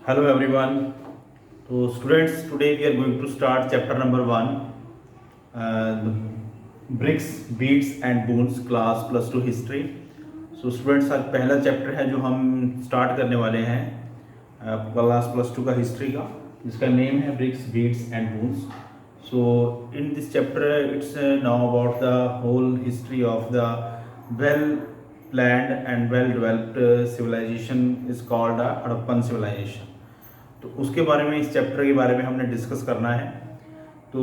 Hello everyone. So students, today we are going to start chapter number 1, the bricks, beads and boons class plus 2 history. So students, आज पहला chapter है जो हम start करने वाले हैं क्लास प्लस 2 का हिस्ट्री का, जिसका नेम है bricks, beads and bones. So in this chapter it's now about the whole history of the well planned and well developed civilization is called Harappan civilization. तो उसके बारे में, इस चैप्टर के बारे में हमने डिस्कस करना है. तो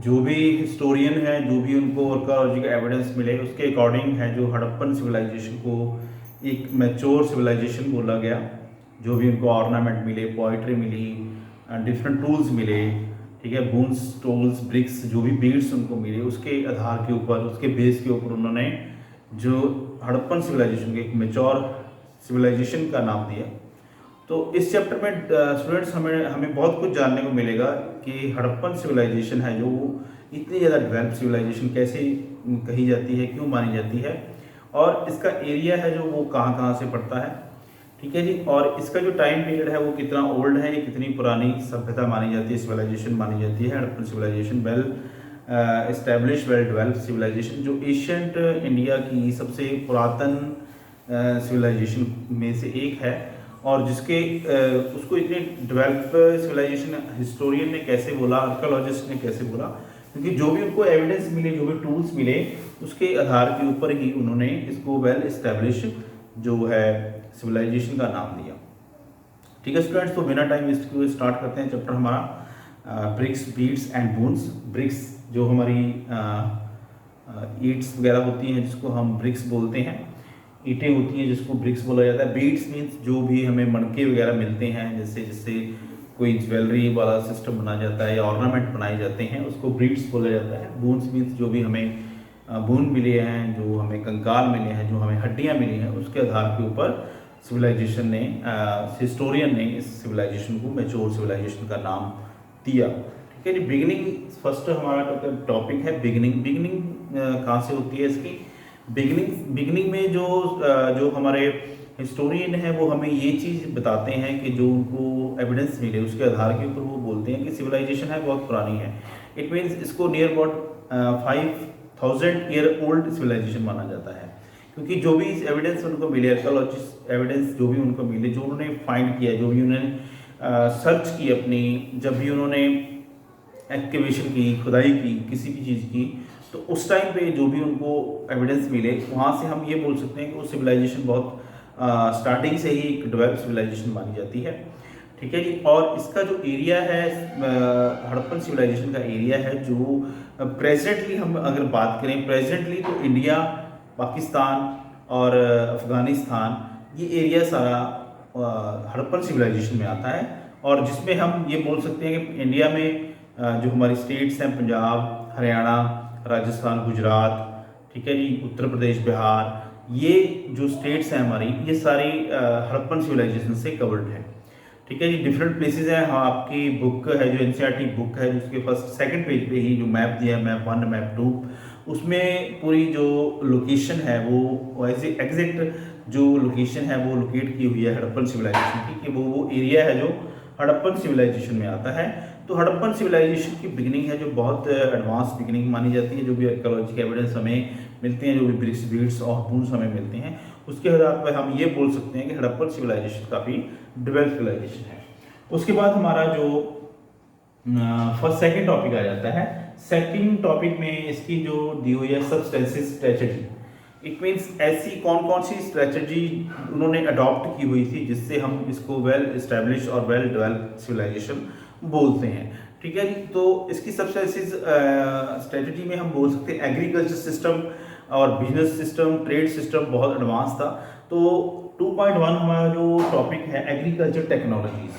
जो भी हिस्टोरियन है, जो भी उनको आर्कियोलॉजिकल एविडेंस मिले, उसके अकॉर्डिंग है जो हड़प्पन सिविलाइजेशन को एक मैच्योर सिविलाइजेशन बोला गया. जो भी उनको ऑर्नामेंट मिले, पोइट्री मिली, डिफरेंट टूल्स मिले, ठीक है, बून्स, टूल्स, ब्रिक्स, जो भी बीड्स उनको मिले, उसके आधार के ऊपर, उसके बेस के ऊपर उन्होंने जो हड़प्पन सिविलाइजेशन के एक मैच्योर सिविलाइजेशन का नाम दिया. तो इस चैप्टर में स्टूडेंट्स हमें बहुत कुछ जानने को मिलेगा कि हड़प्पन सिविलाइजेशन है जो इतनी ज़्यादा डेवलप सिविलाइजेशन कैसे कही जाती है, क्यों मानी जाती है, और इसका एरिया है जो वो कहाँ कहाँ से पड़ता है, ठीक है जी, और इसका जो टाइम पीरियड है वो कितना ओल्ड है, ये कितनी पुरानी सभ्यता मानी जाती है, सिविलाइजेशन मानी जाती है. Harappan civilization well establish, well develop civilization, जो एशियंट इंडिया की सबसे पुरातन सिविलाइजेशन में से एक है, और जिसके उसको इतने डेवलप सिविलाइजेशन हिस्टोरियन ने कैसे बोला, आर्कियोलॉजिस्ट ने कैसे बोला, क्योंकि जो भी उनको एविडेंस मिले, जो भी टूल्स मिले, उसके आधार के ऊपर ही उन्होंने इसको वेल एस्टेब्लिश जो है सिविलाइजेशन का नाम दिया. ठीक है स्टूडेंट्स, तो बिना टाइम वेस्ट किए स्टार्ट करते हैं चैप्टर हमारा bricks, beads and bones. Bricks जो हमारी ईट्स वगैरह होती हैं, जिसको हम ब्रिक्स बोलते हैं, ईंटें होती हैं जिसको ब्रिक्स बोला जाता है. बीड्स मीन्स जो भी हमें मणके वगैरह मिलते हैं, जैसे जिससे कोई ज्वेलरी वाला सिस्टम बना जाता है या ऑर्नामेंट बनाए जाते हैं, उसको बीड्स बोला जाता है. बून्स मीन्स जो भी हमें बून मिले हैं, जो हमें कंकाल मिले हैं, जो हमें हड्डियाँ मिली हैं, उसके आधार के ऊपर सिविलाइजेशन ने, हिस्टोरियन ने इस सिविलाइजेशन को मैच्योर सिविलाइजेशन का नाम दिया. ठीक है जी. बिगिनिंग फर्स्ट हमारा टॉपिक है बिगिनिंग. बिगिनिंग कहाँ से होती है इसकी? बिगिनिंग में जो हमारे हिस्टोरियन है वो हमें ये चीज़ बताते हैं कि जो उनको एविडेंस मिले उसके आधार के ऊपर वो बोलते हैं कि सिविलाइजेशन है बहुत पुरानी है. इट मीन्स इसको near about 5000 year old civilization माना जाता है, क्योंकि जो भी एविडेंस उनको मिले, आर्कियोलॉजिस्ट एविडेंस जो भी उनको मिले, जो उन्होंने फाइंड किया, जो भी उन्होंने सर्च की अपनी, जब भी उन्होंने एक्टिवेशन की, खुदाई की किसी भी चीज़ की, तो उस टाइम पे जो भी उनको एविडेंस मिले, वहाँ से हम ये बोल सकते हैं कि वो सिविलाइजेशन बहुत स्टार्टिंग से ही एक डेवलप सिविलाइजेशन मानी जाती है. ठीक है जी. और इसका जो एरिया है, हड़प्पन सिविलाइजेशन का एरिया है, जो प्रेजेंटली हम अगर बात करें, प्रेजेंटली तो इंडिया, पाकिस्तान और अफ़गानिस्तान, ये एरिया सारा हड़प्पन सिविलाइजेशन में आता है. और जिसमें हम ये बोल सकते हैं कि इंडिया में जो हमारी स्टेट्स हैं, पंजाब, हरियाणा, राजस्थान, गुजरात, ठीक है जी, उत्तर प्रदेश, बिहार, ये जो स्टेट्स हैं हमारी, ये सारी हड़प्पन सिविलाइजेशन से कवर्ड है. ठीक है जी. डिफरेंट प्लेसेस हैं. हाँ, आपकी बुक है जो एनसीईआरटी बुक है, जिसके फर्स्ट सेकंड पेज पे ही जो मैप दिया है, मैप 1, मैप 2, उसमें पूरी जो लोकेशन है वो ऐसे एग्जैक्ट जो लोकेशन है वो लोकेट की हुई है हड़प्पन सिविलाइजेशन की, कि वो एरिया है जो हड़प्पन सिविलाइजेशन में आता है. तो हड़प्पन सिविलाइजेशन की बिगिनिंग है जो बहुत एडवांस बिगिनिंग मानी जाती है. जो भी आर्कियोलॉजिकल एविडेंस हमें मिलते हैं, जो भी ब्रिक्स, बीड्स और बून्स हमें मिलते हैं, उसके आधार पर हम ये बोल सकते हैं कि हड़प्पन सिविलाइजेशन काफ़ी डेवलप सिविलाइजेशन है. उसके बाद हमारा जो फर्स्ट सेकंड टॉपिक आ जाता है. सेकंड टॉपिक में इसकी जो दी हुई है सब्सटेंसिव स्ट्रेटजी. इट मीन्स ऐसी कौन कौन सी स्ट्रेटजी उन्होंने अडॉप्ट की हुई थी जिससे हम इसको वेल इस्टेब्लिश और वेल डेवलप सिविलाइजेशन बोलते हैं. ठीक है जी. तो इसकी सबसे स्ट्रेटजी में हम बोल सकते हैं एग्रीकल्चर सिस्टम और बिजनेस सिस्टम, ट्रेड सिस्टम बहुत एडवांस था. तो 2.1 हमारा जो टॉपिक है एग्रीकल्चर टेक्नोलॉजीज,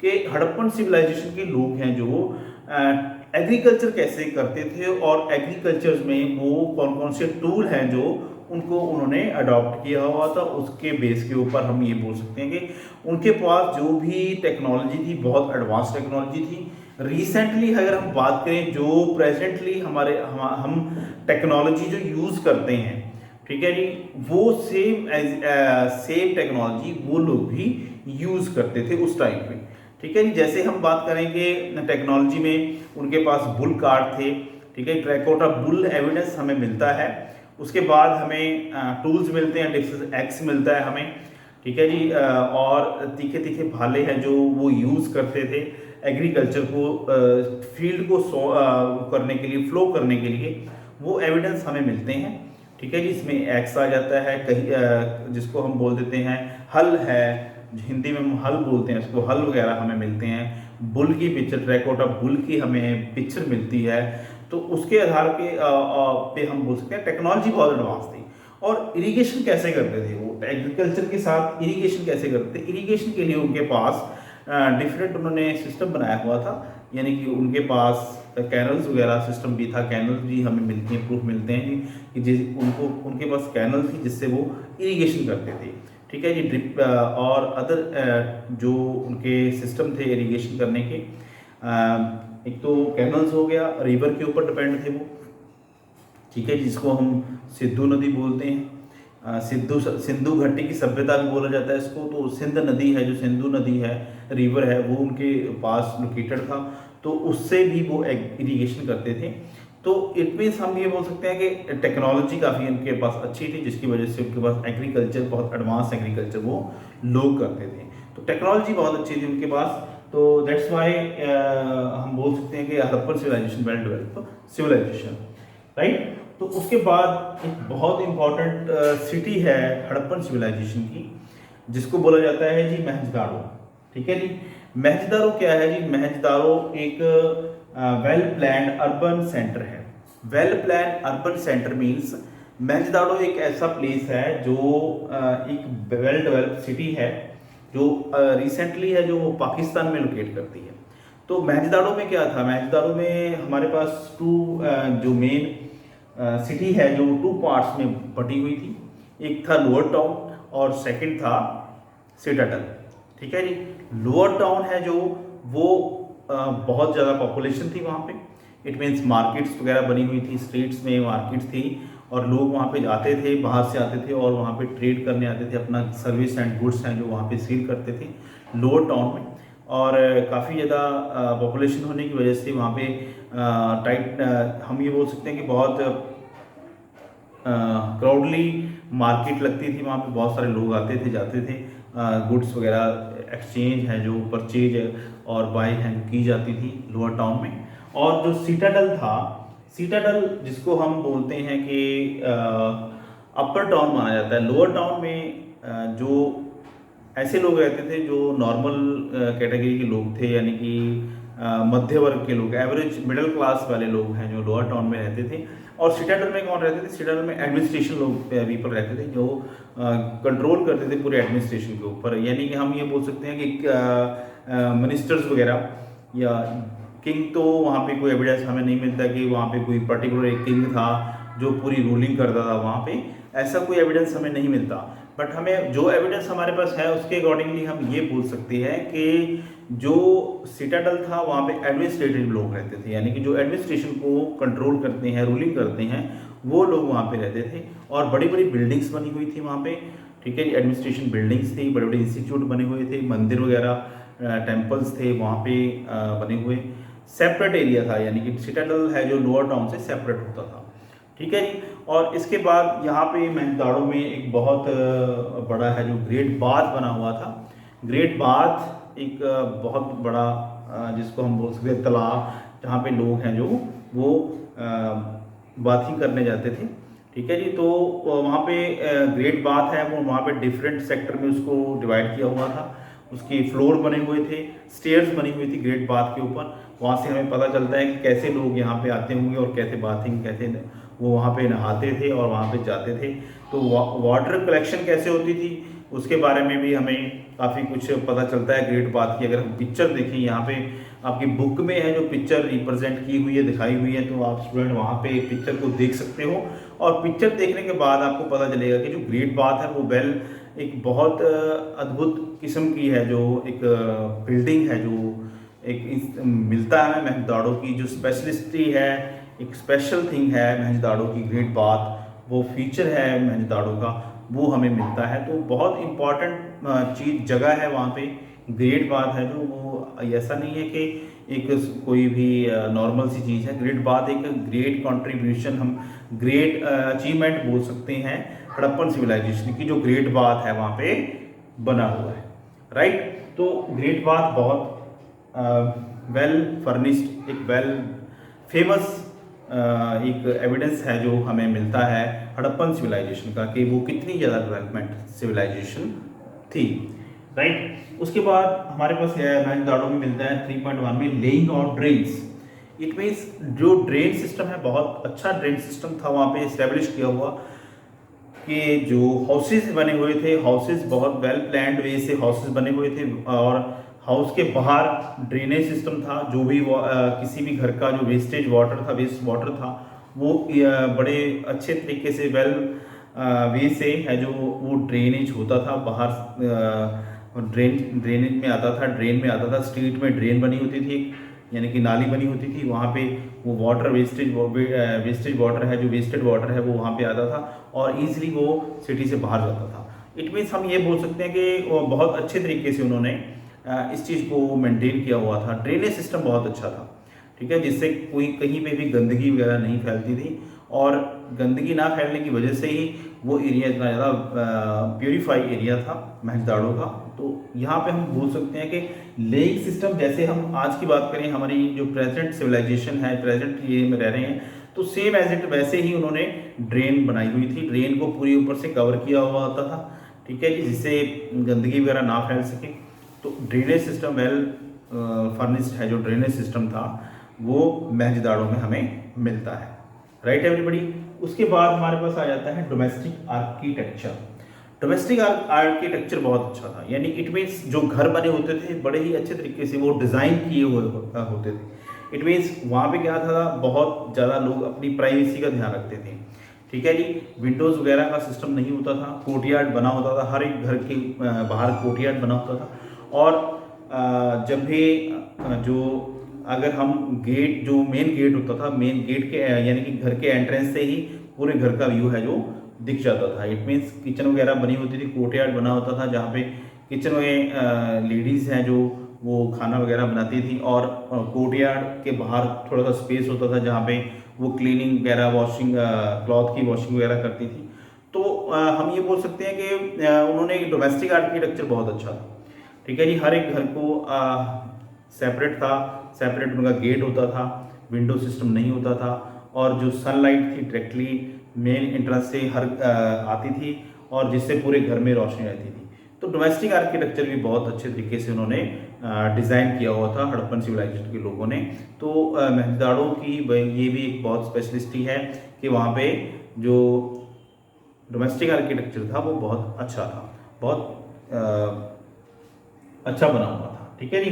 के हड़प्पन सिविलाइजेशन के लोग हैं जो एग्रीकल्चर कैसे करते थे, और एग्रीकल्चर में वो कौन कौन से टूल हैं जो उनको उन्होंने अडॉप्ट किया हुआ था, उसके बेस के ऊपर हम ये बोल सकते हैं कि उनके पास जो भी टेक्नोलॉजी थी बहुत एडवांस टेक्नोलॉजी थी. रिसेंटली अगर हम बात करें, जो प्रेजेंटली हम टेक्नोलॉजी जो यूज़ करते हैं, ठीक है जी। वो सेम टेक्नोलॉजी वो लोग भी यूज़ करते थे उस टाइम पे। ठीक है जी। जैसे हम बात करेंगे टेक्नोलॉजी में, उनके पास बुल कार्ड थे। ठीक है, ट्रैकोटा बुल एविडेंस हमें मिलता है। उसके बाद हमें टूल्स मिलते हैं, डिफरेंट एक्स मिलता है हमें। ठीक है जी। और तीखे तीखे भाले हैं जो वो यूज़ करते थे एग्रीकल्चर को, फील्ड को करने के लिए, फ्लो करने के लिए, वो एविडेंस हमें मिलते हैं। ठीक है जी। इसमें एक्स आ जाता है कहीं, जिसको हम बोल देते हैं हल है, हिंदी में हम हल बोलते हैं उसको, हल वगैरह हमें मिलते हैं। बुल की पिक्चर, ट्रैकोटा बुल की हमें पिक्चर मिलती है। तो उसके आधार पे हम बोल सकते हैं टेक्नोलॉजी बहुत एडवांस थी। और इरिगेशन कैसे करते थे वो, एग्रीकल्चर के साथ इरिगेशन कैसे करते थे, इरिगेशन के लिए उनके पास डिफरेंट उन्होंने सिस्टम बनाया हुआ था। यानी कि उनके पास कैनल्स वगैरह सिस्टम भी था, कैनल्स भी हमें मिलती हैं, प्रूफ मिलते हैं जी कि जिस उनके पास कैनल थी जिससे वो इरिगेशन करते थे। ठीक है जी। ड्रिप और अदर जो उनके सिस्टम थे इरिगेशन करने के, एक तो कैनल्स हो गया, रिवर के ऊपर डिपेंड थे वो। ठीक है, जिसको हम सिंधु नदी बोलते हैं, सिंधु घाटी की सभ्यता भी बोला जाता है इसको। तो सिंध नदी है, जो सिंधु नदी है, रिवर है, वो उनके पास लोकेटेड था, तो उससे भी वो इरिगेशन करते थे। तो इट मीन्स हम ये बोल सकते हैं कि टेक्नोलॉजी काफ़ी उनके पास अच्छी थी, जिसकी वजह से उनके पास एग्रीकल्चर, बहुत एडवांस एग्रीकल्चर वो लोग करते थे। तो टेक्नोलॉजी बहुत अच्छी थी उनके पास। तो दैट्स वाई हम बोल सकते हैं कि Harappan civilization well developed civilization, right. तो उसके बाद एक बहुत इंपॉर्टेंट सिटी है हड़प्पन सिविलाइजेशन की, जिसको बोला जाता है जी महंजोदारो। ठीक है जी। महंजोदारो क्या है जी? महंजोदारो एक वेल प्लान्ड अर्बन सेंटर है। Well plan urban centre means Mohenjodaro एक ऐसा प्लेस है जो एक वेल डेवलप्ड सिटी है, जो रिसेंटली है, जो पाकिस्तान में लोकेट करती है। तो महंजोदारो में क्या था? महंजोदारो में हमारे पास जो मेन सिटी है, जो टू पार्ट्स में बटी हुई थी। एक था लोअर टाउन और सेकंड था सिटाडल। ठीक है जी। लोअर टाउन है जो वो बहुत ज़्यादा पॉपुलेशन थी वहाँ पे। इट मीन्स मार्केट्स वगैरह बनी हुई थी, स्ट्रीट्स में मार्केट्स थी, और लोग वहाँ पे आते थे, बाहर से आते थे और वहाँ पे ट्रेड करने आते थे, अपना सर्विस एंड गुड्स हैं जो वहाँ पे सेल करते थे लोअर टाउन में। और काफ़ी ज़्यादा पॉपुलेशन होने की वजह से वहाँ पे टाइट, हम ये बोल सकते हैं कि बहुत क्राउडली मार्केट लगती थी वहाँ पे, बहुत सारे लोग आते थे जाते थे, गुड्स वगैरह एक्सचेंज है, जो परचेज और बाय है की जाती थी लोअर टाउन में। और जो सिटाडल था, सिटाडल जिसको हम बोलते हैं कि अपर टाउन माना जाता है। लोअर टाउन में जो ऐसे लोग रहते थे जो नॉर्मल कैटेगरी के लोग थे, यानी कि मध्य वर्ग के लोग, एवरेज मिडिल क्लास वाले लोग हैं जो लोअर टाउन में रहते थे। और सिटाडल में कौन रहते थे? सिटाडल में एडमिनिस्ट्रेशन लोग, पीपल रहते थे जो कंट्रोल करते थे पूरे एडमिनिस्ट्रेशन के ऊपर। यानी कि हम ये बोल सकते हैं कि मिनिस्टर्स वगैरह या किंग, तो वहाँ पे कोई एविडेंस हमें नहीं मिलता कि वहाँ पे कोई पर्टिकुलर एक किंग था जो पूरी रूलिंग करता था वहाँ पे, ऐसा कोई एविडेंस हमें नहीं मिलता। बट हमें जो एविडेंस हमारे पास है उसके अकॉर्डिंगली हम ये बोल सकते हैं कि जो सिटाडल था वहाँ पे एडमिनिस्ट्रेटिव लोग रहते थे, यानी कि जो एडमिनिस्ट्रेशन को कंट्रोल करते हैं, रूलिंग करते हैं, वो लोग वहाँ पे रहते थे। और बड़ी बड़ी बिल्डिंग्स बनी हुई थी वहाँ पे। ठीक है, एडमिनिस्ट्रेशन बिल्डिंग्स थी, बड़े बड़े इंस्टीट्यूट बने हुए थे, मंदिर वगैरह, टेम्पल्स थे वहाँ पे बने हुए। सेपरेट एरिया था, यानी कि सिटाडल है जो लोअर टाउन से सेपरेट होता था। ठीक है जी। और इसके बाद यहाँ पे महंजोदाड़ो में एक बहुत बड़ा है जो ग्रेट बाथ बना हुआ था। ग्रेट बाथ एक बहुत बड़ा, जिसको हम बोल सकते हैं तालाब, जहाँ पे लोग हैं जो वो बाथिंग करने जाते थे। ठीक है जी। तो वहाँ पे ग्रेट बाथ है, वो वहाँ पे डिफरेंट सेक्टर में उसको डिवाइड किया हुआ था। उसके फ्लोर बने हुए थे, स्टेयर्स बनी हुई थी ग्रेट बाथ के ऊपर। वहाँ से हमें पता चलता है कि कैसे लोग यहाँ पे आते होंगे और कैसे बाथिंग, कैसे वो वहाँ पे नहाते थे और वहाँ पे जाते थे। तो वाटर कलेक्शन कैसे होती थी उसके बारे में भी हमें काफ़ी कुछ पता चलता है ग्रेट बाथ की। अगर हम पिक्चर देखें, यहाँ पे आपकी बुक में है जो पिक्चर रिप्रेजेंट की हुई है, दिखाई हुई है, तो आप स्टूडेंट वहाँ पे पिक्चर को देख सकते हो। और पिक्चर देखने के बाद आपको पता चलेगा कि जो ग्रेट बाथ है वो एक बहुत अद्भुत किस्म की है, जो एक बिल्डिंग है, जो एक मिलता है महंजोदाड़ो की जो स्पेशलिस्टी है, एक स्पेशल थिंग है महंजोदाड़ो की ग्रेट बाथ। वो फीचर है मोहनजोदाड़ो का, वो हमें मिलता है। तो बहुत इम्पॉर्टेंट चीज़ जगह है वहाँ पे। ग्रेट बात है जो, वो ऐसा नहीं है कि एक कोई भी नॉर्मल सी चीज़ है। ग्रेट बात एक ग्रेट कंट्रीब्यूशन, हम ग्रेट अचीवमेंट बोल सकते हैं हड़प्पन सिविलाइजेशन की, जो ग्रेट बात है वहाँ पे बना हुआ है, राइट। तो ग्रेट बात बहुत वेल फर्निश्ड, एक वेल फेमस एक एविडेंस है जो हमें मिलता है हड़प्पन सिविलाइजेशन का, कि वो कितनी ज़्यादा डेवलपमेंट सिविलाइजेशन थी, राइट। उसके बाद हमारे पास मोहनजोदाड़ो में मिलता है 3.1 में laying of drains. It means जो ड्रेन सिस्टम है, बहुत अच्छा ड्रेन सिस्टम था वहाँ पे इस्टेब्लिश किया हुआ, कि जो हाउसेस बने हुए थे, हाउसेस बहुत वेल प्लान्ड वे से हाउसेस बने हुए थे, और हाउस के बाहर ड्रेनेज सिस्टम था। जो भी किसी भी घर का जो वेस्टेज वाटर था, वेस्ट वाटर था, वो बड़े अच्छे तरीके से वेल वे से है जो वो ड्रेनेज होता था बाहर, ड्रेनेज में आता था, ड्रेन में आता था। स्ट्रीट में ड्रेन बनी होती थी, यानी कि नाली बनी होती थी, वहाँ पे वो वाटर वेस्टेज वाटर है, जो वेस्टेड वाटर है वो वहाँ पे आता था, और ईजिली वो सिटी से बाहर जाता था। इट मीन्स हम ये बोल सकते हैं कि वो बहुत अच्छे तरीके से उन्होंने इस चीज़ को मेंटेन किया हुआ था। ड्रेनेज सिस्टम बहुत अच्छा था, ठीक है, जिससे कोई कहीं पे भी गंदगी वगैरह नहीं फैलती थी, और गंदगी ना फैलने की वजह से ही वो एरिया इतना ज़्यादा प्योरीफाई एरिया था मोहनजोदाड़ो का। तो यहाँ पे हम बोल सकते हैं कि लेइंग सिस्टम, जैसे हम आज की बात करें, हमारी जो प्रेजेंट सिविलाइजेशन है, प्रेजेंट ये में रह रहे हैं, तो सेम एज इट वैसे ही उन्होंने ड्रेन बनाई हुई थी। ड्रेन को पूरी ऊपर से कवर किया हुआ होता था, ठीक है जी, जिससे गंदगी वगैरह ना फैल सके। तो ड्रेनेज सिस्टम वेल फर्निश्ड है, जो ड्रेनेज सिस्टम था वो मोहनजोदाड़ो में हमें मिलता है, राइट एवरीबॉडी। उसके बाद हमारे पास आ जाता है डोमेस्टिक आर्किटेक्चर। डोमेस्टिक आर्किटेक्चर बहुत अच्छा था, यानी इट मीन्स जो घर बने होते थे बड़े ही अच्छे तरीके से वो डिज़ाइन किए हुए होते थे। इट मीन्स वहाँ पे क्या था, बहुत ज़्यादा लोग अपनी प्राइवेसी का ध्यान रखते थे, ठीक है जी। विंडोज़ वगैरह का सिस्टम नहीं होता था, कोर्टयार्ड बना होता था, हर एक घर के बाहर कोर्टयार्ड बना होता था। और जब भी जो अगर हम गेट, जो मेन गेट होता था, मेन गेट के यानी कि घर के एंट्रेंस से ही पूरे घर का व्यू है जो दिख जाता था। इट मीन्स किचन वगैरह बनी होती थी, कोर्टयार्ड बना होता था, जहाँ पे किचन में लेडीज़ हैं जो वो खाना वगैरह बनाती थी, और कोर्टयार्ड के बाहर थोड़ा सा स्पेस होता था जहाँ पे वो क्लीनिंग वगैरह, वॉशिंग, क्लॉथ की वॉशिंग वगैरह करती थी। तो हम ये बोल सकते हैं कि उन्होंने डोमेस्टिक आर्किटेक्चर बहुत अच्छा था, ठीक है जी। हर एक घर को सेपरेट था, सेपरेट उनका गेट होता था, विंडो सिस्टम नहीं होता था, और जो सनलाइट थी डायरेक्टली मेन एंट्रेंस से हर आती थी, और जिससे पूरे घर में रोशनी रहती थी। तो डोमेस्टिक आर्किटेक्चर भी बहुत अच्छे तरीके से उन्होंने डिज़ाइन किया हुआ था हड़प्पन सिविलाइजेशन के लोगों ने। तो मोहनजोदाड़ो की ये भी एक बहुत स्पेशलिस्टी है कि वहाँ पे जो डोमेस्टिक आर्किटेक्चर था वो बहुत अच्छा था, बहुत अच्छा बना हुआ था, ठीक है जी।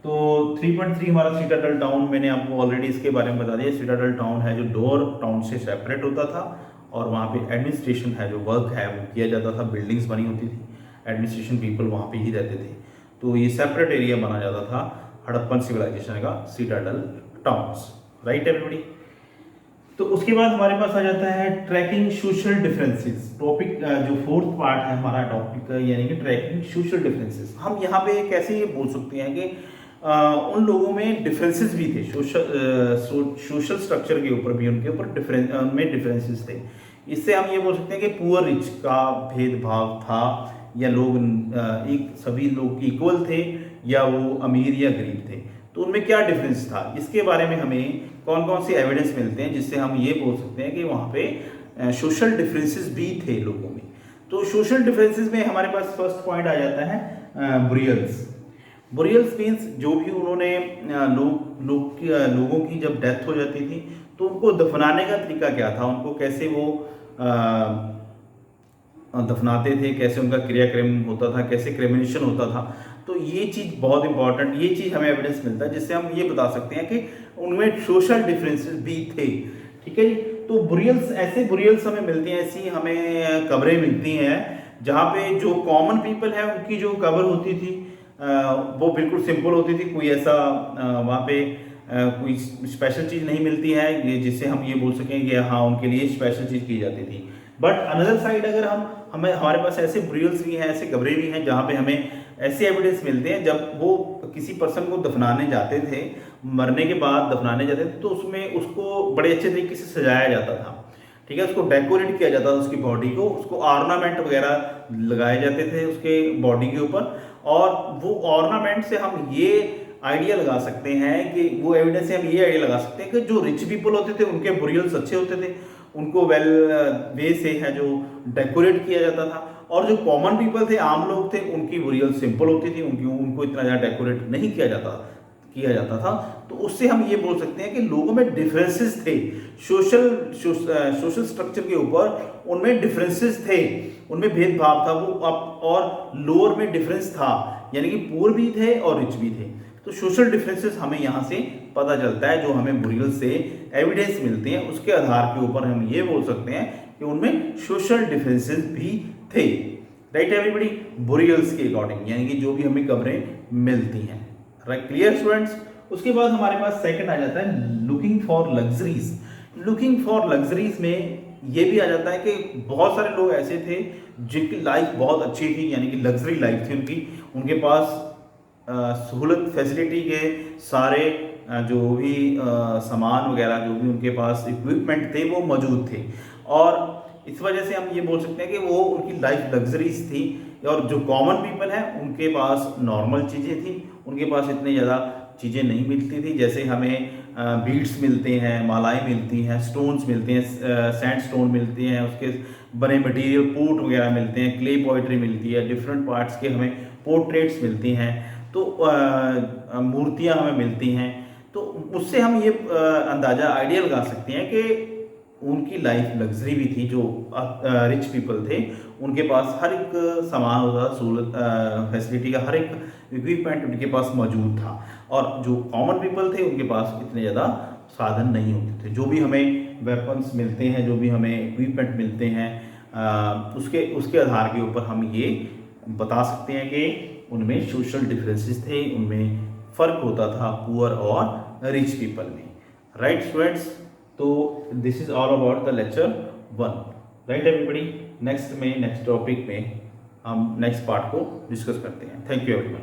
तो 3.3 हमारा सिटाडेल टाउन, मैंने आपको ऑलरेडी इसके बारे में बता दिया। सिटाडेल टाउन है जो डोर टाउन से सेपरेट होता था, और वहाँ पे एडमिनिस्ट्रेशन है, जो वर्क है वो किया जाता था, बिल्डिंग्स बनी होती थी, एडमिनिस्ट्रेशन पीपल वहाँ पे ही रहते थे। तो ये सेपरेट एरिया बना जाता था हड़प्पन सिविलाइजेशन का, सिटाडेल टाउन्स, राइट एवरीबॉडी। तो उसके बाद हमारे पास आ जाता है ट्रैकिंग सोशल डिफरेंसेस। टॉपिक जो फोर्थ पार्ट है हमारा टॉपिक, यानी कि ट्रैकिंग सोशल डिफरेंसेस। हम यहाँ पे कैसे ये बोल सकते हैं कि उन लोगों में डिफरेंसेस भी थे, सोशल स्ट्रक्चर के ऊपर भी उनके ऊपर में डिफरेंसेस थे। इससे हम ये बोल सकते हैं कि पुअर रिच का भेदभाव था, या लोग एक सभी लोग इक्वल थे, या वो अमीर या गरीब थे। तो उनमें क्या डिफरेंस था, इसके बारे में हमें कौन कौन से एविडेंस मिलते हैं जिससे हम ये बोल सकते हैं कि वहाँ पे सोशल डिफरेंसेस भी थे लोगों में। तो सोशल डिफरेंसेस में हमारे पास फर्स्ट पॉइंट आ जाता है बुरियल्स। बुरियल्स मीन्स जो भी उन्होंने लोगों की जब डेथ हो जाती थी तो उनको दफनाने का तरीका क्या था, उनको कैसे वो दफनाते थे, कैसे उनका क्रियाक्रम होता था, कैसे क्रेमिनेशन होता था। तो ये चीज़ बहुत इंपॉर्टेंट, ये चीज़ हमें एविडेंस मिलता है जिससे हम ये बता सकते हैं कि उनमें सोशल डिफरेंसेस भी थे, ठीक है जी। तो बुरियल्स, ऐसे बुरियल्स हमें मिलती हैं, ऐसी हमें कब्रें मिलती हैं जहाँ पे जो कॉमन पीपल है उनकी जो कब्र होती थी वो बिल्कुल सिंपल होती थी, कोई ऐसा वहाँ पे कोई स्पेशल चीज़ नहीं मिलती है जिससे हम ये बोल सकें कि हाँ उनके लिए स्पेशल चीज़ की जाती थी। बट अनदर साइड अगर हमें हमारे पास ऐसे बुरियल्स भी हैं, ऐसे कब्रें भी हैं जहाँ पे हमें ऐसे एविडेंस मिलते हैं जब वो किसी पर्सन को दफनाने जाते थे, मरने के बाद दफनाने जाते थे, तो उसमें उसको बड़े अच्छे तरीके से सजाया जाता था, ठीक है, उसको डेकोरेट किया जाता था, उसकी बॉडी को, उसको ऑर्नामेंट वगैरह लगाए जाते थे उसके बॉडी के ऊपर। और वो ऑर्नामेंट से हम ये आइडिया लगा सकते हैं कि वो एविडेंस से हम ये आइडिया लगा सकते हैं कि जो रिच पीपल होते थे उनके बुरियल्स अच्छे होते थे, उनको वेल वे से है जो डेकोरेट किया जाता था, और जो कॉमन पीपल थे, आम लोग थे, उनकी बुरियल सिंपल होती थी, उनको इतना ज़्यादा डेकोरेट नहीं किया जाता था। तो उससे हम ये बोल सकते हैं कि लोगों में डिफरेंसेस थे, सोशल स्ट्रक्चर के ऊपर उनमें डिफरेंसेस थे, उनमें भेदभाव था वो और लोअर में डिफरेंस था, यानी कि पुअर भी थे और रिच भी थे। तो सोशल डिफरेंसेस हमें यहाँ से पता चलता है, जो हमें बुरियल से एविडेंस मिलते हैं उसके आधार के ऊपर हम ये बोल सकते हैं कि उनमें सोशल डिफरेंसेस भी थे। राइट एवरीबॉडी, बुरियल्स के अकॉर्डिंग, यानी कि जो भी हमें कब्रें मिलती हैं। Right, clear students. उसके बाद हमारे पास सेकंड आ जाता है looking for luxuries. Looking for luxuries में ये भी आ जाता है कि बहुत सारे लोग ऐसे थे जिनकी लाइफ बहुत अच्छी थी, यानी कि लग्जरी लाइफ थी उनके पास सहूलत फैसिलिटी के सारे जो भी सामान वगैरह जो भी उनके पास इक्विपमेंट थे वो मौजूद थे, और इस वजह से हम ये बोल सकते हैं कि वो उनकी लाइफ लग्जरीज थी। और जो कॉमन पीपल हैं उनके पास नॉर्मल चीज़ें थी, उनके पास इतनी ज़्यादा चीज़ें नहीं मिलती थी, जैसे हमें बीड्स मिलते हैं, मालाएं मिलती हैं, स्टोन्स मिलते हैं, सैंड स्टोन मिलते हैं, उसके बने मटेरियल पोर्ट वगैरह मिलते हैं, क्ले पोइट्री मिलती है, डिफरेंट पार्ट्स के हमें पोर्ट्रेट्स मिलती हैं, तो मूर्तियां हमें मिलती हैं। तो उससे हम ये अंदाज़ा आइडिया लगा सकते हैं कि उनकी लाइफ लग्जरी भी थी। जो रिच पीपल थे उनके पास हर एक सामान होता था, सहूलत फैसिलिटी का हर एक इक्विपमेंट उनके पास मौजूद था, और जो कॉमन पीपल थे उनके पास इतने ज़्यादा साधन नहीं होते थे। जो भी हमें वेपन्स मिलते हैं, जो भी हमें इक्विपमेंट मिलते हैं, उसके आधार के ऊपर हम ये बता सकते हैं कि उनमें सोशल डिफरेंसेस थे, उनमें फ़र्क होता था पुअर और रिच पीपल में। राइट स्टूडेंट्स, तो this is all about the lecture 1। Right everybody, next topic में हम नेक्स्ट पार्ट को डिस्कस करते हैं। Thank you everyone.